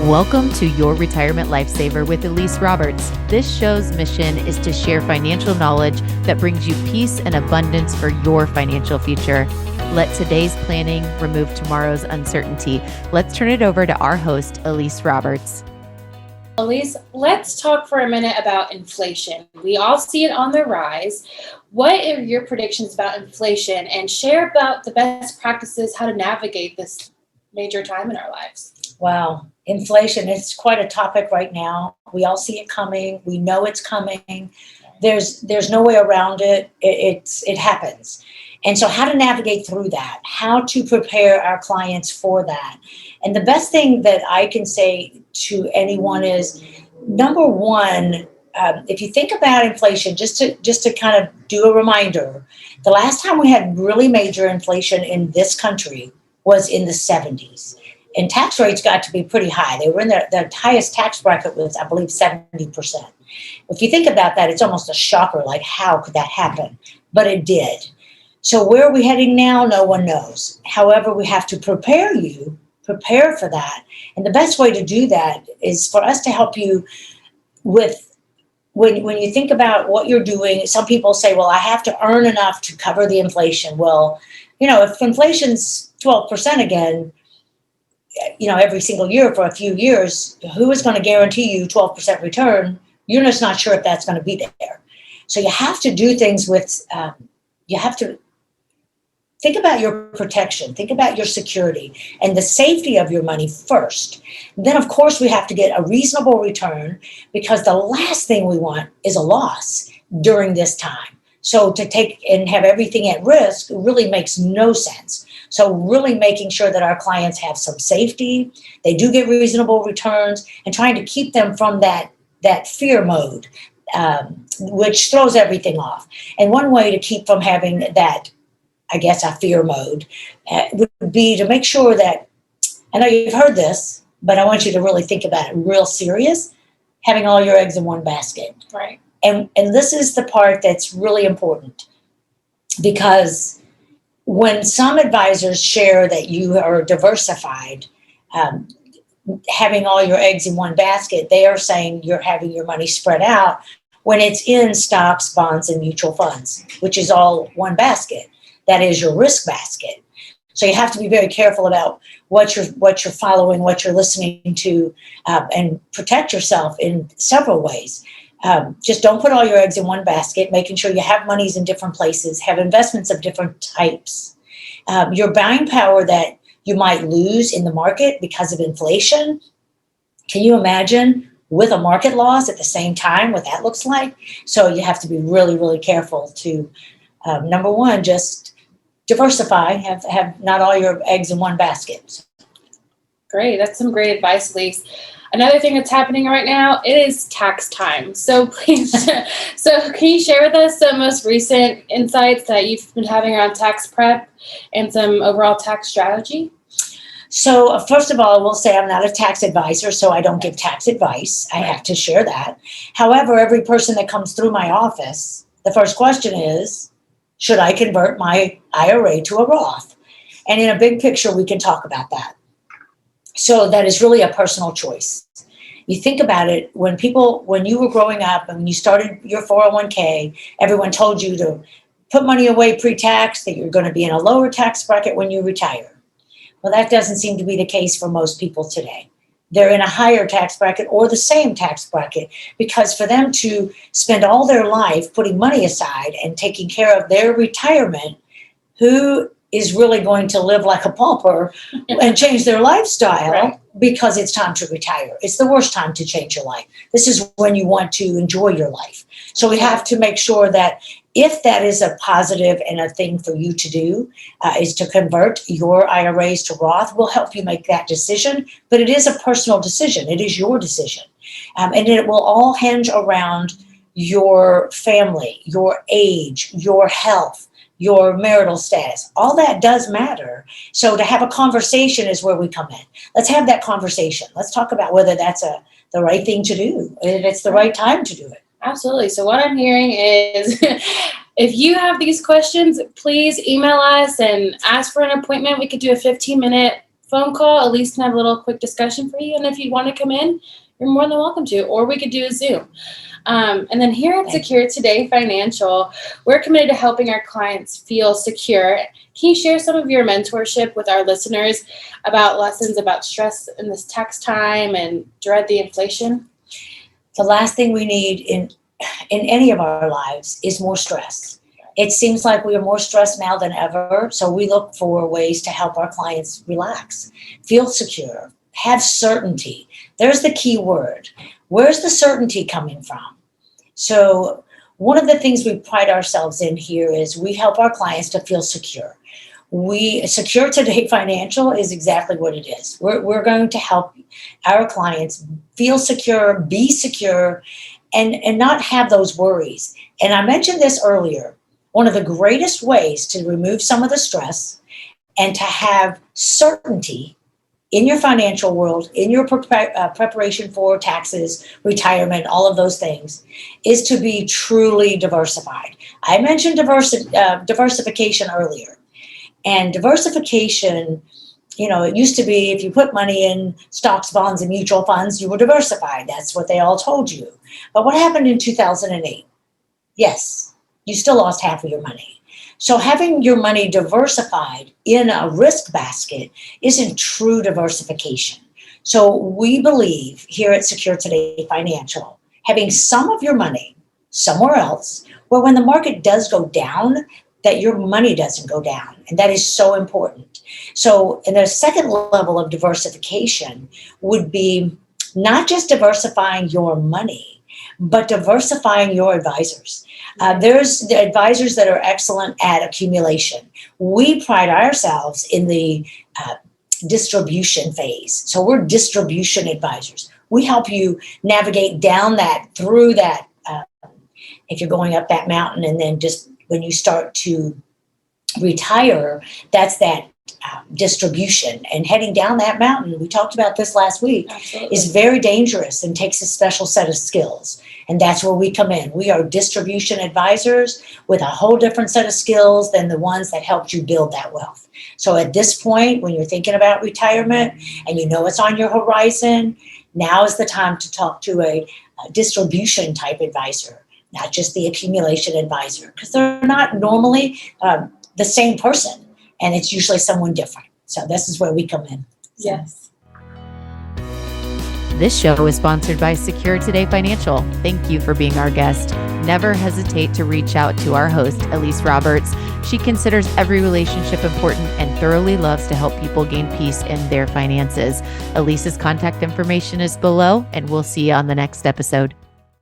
Welcome to Your Retirement Lifesaver with Elise Roberts. This show's mission is to share financial knowledge that brings you peace and abundance for your financial future. Let today's planning remove tomorrow's uncertainty. Let's turn it over to our host, Elise Roberts. Elise, let's talk for a minute about inflation. We all see it on the rise. What are your predictions about inflation, and share about the best practices how to navigate this major time in our lives? Wow, inflation is quite a topic right now. We all see it coming. We know it's coming. There's no way around it. It happens. And so how to navigate through that, how to prepare our clients for that. And the best thing that I can say to anyone is, number one, if you think about inflation, just to kind of do a reminder, the last time we had really major inflation in this country was in the 70s. And tax rates got to be pretty high. They were in the highest tax bracket was, I believe, 70%. If you think about that, it's almost a shocker, like how could that happen? But it did. So where are we heading now? No one knows. However, we have to prepare for that. And the best way to do that is for us to help you with, when you think about what you're doing, some people say, well, I have to earn enough to cover the inflation. Well, if inflation's 12% again, every single year for a few years, who is going to guarantee you 12% return? You're just not sure if that's going to be there. So you have to do things with, you have to think about your protection, think about your security and the safety of your money first. Then, of course, we have to get a reasonable return, because the last thing we want is a loss during this time. So to take and have everything at risk really makes no sense. So really making sure that our clients have some safety, they do get reasonable returns, and trying to keep them from that fear mode, which throws everything off. And one way to keep from having that, I guess, a fear mode would be to make sure that, I know you've heard this, but I want you to really think about it real serious, having all your eggs in one basket. Right. And this is the part that's really important, because when some advisors share that you are diversified, having all your eggs in one basket, they are saying you're having your money spread out when it's in stocks, bonds, and mutual funds, which is all one basket. That is your risk basket. So you have to be very careful about what you're following, what you're listening to, and protect yourself in several ways. Just don't put all your eggs in one basket, making sure you have monies in different places, have investments of different types. Your buying power that you might lose in the market because of inflation. Can you imagine with a market loss at the same time what that looks like? So you have to be really, really careful to, number one, just diversify, have not all your eggs in one basket. Great. That's some great advice, Elise. Another thing that's happening right now, it is tax time. So please, can you share with us some most recent insights that you've been having around tax prep and some overall tax strategy? So first of all, I will say I'm not a tax advisor, so I don't give tax advice. I have to share that. However, every person that comes through my office, the first question is, should I convert my IRA to a Roth? And in a big picture, we can talk about that. So that is really a personal choice. You think about it, when you were growing up and when you started your 401k, everyone told you to put money away pre-tax, that you're going to be in a lower tax bracket when you retire. Well, that doesn't seem to be the case for most people today. They're in a higher tax bracket or the same tax bracket, because for them to spend all their life putting money aside and taking care of their retirement, who is really going to live like a pauper and change their lifestyle, right, because it's time to retire? It's the worst time to change your life. This is when you want to enjoy your life. So we have to make sure that if that is a positive and a thing for you to do, is to convert your IRAs to Roth, we'll help you make that decision. But it is a personal decision. It is your decision. And it will all hinge around your family, your age, your health, your marital status. All that does matter. So to have a conversation is where we come in. Let's have that conversation. Let's talk about whether that's the right thing to do, if it's the right time to do it. Absolutely. So what I'm hearing is if you have these questions, please email us and ask for an appointment. We could do a 15-minute phone call. Elise can have a little quick discussion for you. And if you want to come in, you're more than welcome to, or we could do a Zoom. And then here at Secure Today Financial, we're committed to helping our clients feel secure. Can you share some of your mentorship with our listeners about lessons about stress in this tax time and dread the inflation? The last thing we need in any of our lives is more stress. It seems like we are more stressed now than ever, so we look for ways to help our clients relax, feel secure, have certainty. There's the key word. Where's the certainty coming from? So one of the things we pride ourselves in here is we help our clients to feel secure. Secure Today Financial is exactly what it is. We're going to help our clients feel secure, be secure, and not have those worries. And I mentioned this earlier. One of the greatest ways to remove some of the stress and to have certainty in your financial world, in your preparation for taxes, retirement, all of those things, is to be truly diversified. I mentioned diversification earlier. And diversification, it used to be if you put money in stocks, bonds, and mutual funds, you were diversified. That's what they all told you. But what happened in 2008? Yes, you still lost half of your money. So having your money diversified in a risk basket isn't true diversification. So we believe here at Secure Today Financial, having some of your money somewhere else, where when the market does go down, that your money doesn't go down. And that is so important. So, and the second level of diversification would be not just diversifying your money, but diversifying your advisors. There's the advisors that are excellent at accumulation. We pride ourselves in the distribution phase. So we're distribution advisors. We help you navigate down that, through that, if you're going up that mountain, and then just when you start to retire, that's that distribution. And heading down that mountain, we talked about this last week, Absolutely. Is very dangerous and takes a special set of skills. And that's where we come in. We are distribution advisors with a whole different set of skills than the ones that helped you build that wealth. So at this point, when you're thinking about retirement and you know it's on your horizon, now is the time to talk to a distribution type advisor, not just the accumulation advisor, because they're not normally the same person, and it's usually someone different. So this is where we come in. Yes. This show is sponsored by Secure Today Financial. Thank you for being our guest. Never hesitate to reach out to our host, Elise Roberts. She considers every relationship important and thoroughly loves to help people gain peace in their finances. Elise's contact information is below, and we'll see you on the next episode.